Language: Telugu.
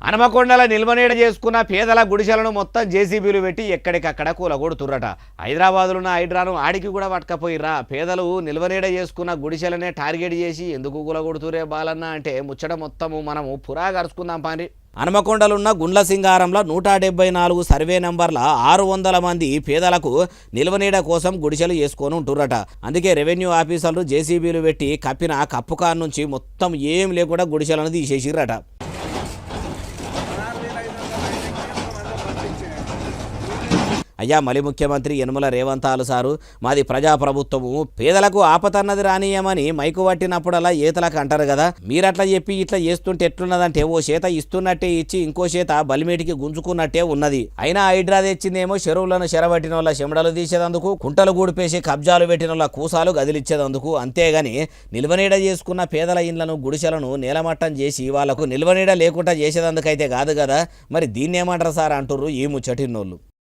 హనుమకొండల నిల్వనీడ చేసుకున్న పేదల గుడిసెలను మొత్తం జేసీబీలు పెట్టి ఎక్కడికక్కడ కూలగొడుతుర్రట. హైదరాబాదులున్న హైడ్రాను ఆడికి కూడా పట్టుకపోయిర్రా. పేదలు నిల్వనీడ చేసుకున్న గుడిసెలనే టార్గెట్ చేసి ఎందుకు కూలగొడుతురే బాలన్న అంటే ముచ్చట మొత్తము మనము పురా గరుచుకుందాం పాని. హనుమకొండలున్న గుండ్ల సింగారంలో 174 సర్వే నంబర్ల 600 మంది పేదలకు నిల్వనీడ కోసం గుడిసెలు చేసుకొని ఉంటుర్రట. అందుకే రెవెన్యూ ఆఫీసర్లు జేసీబీలు పెట్టి కప్పిన కప్పుకాన్ నుంచి మొత్తం ఏం లేకుండా గుడిసెలను తీసేసిర్రట. అయ్యా మలి ముఖ్యమంత్రి యనమల రేవంతాలు సారు మాది ప్రజాప్రభుత్వము, పేదలకు ఆపతన్నది రానియమని మైకు పట్టినప్పుడల్లా ఏతలకు అంటారు కదా. మీరట్లా చెప్పి ఇట్లా చేస్తుంటే ఎట్లున్నదంటే ఓ చేత ఇస్తున్నట్టే ఇచ్చి ఇంకో చేత బలిమేటికి గుంజుకున్నట్టే ఉన్నది. అయినా హైడ్రా తెచ్చిందేమో చెరువులను చెరబట్టిన వాళ్ళ చెమడలు తీసేదందుకు, కుంటలు గూడిపేసి కబ్జాలు పెట్టిన వాళ్ళ కూసాలు గదిలిచ్చేదందుకు. అంతేగాని నిల్వనీడ చేసుకున్న పేదల ఇండ్లను గుడిసెలను నేలమట్టం చేసి వాళ్లకు నిల్వనీడ లేకుండా చేసేదందుకైతే కాదు కదా. మరి దీన్నేమంటారు సార్ అంటుర్రు ఈ ముచ్చటిన్నోళ్ళు.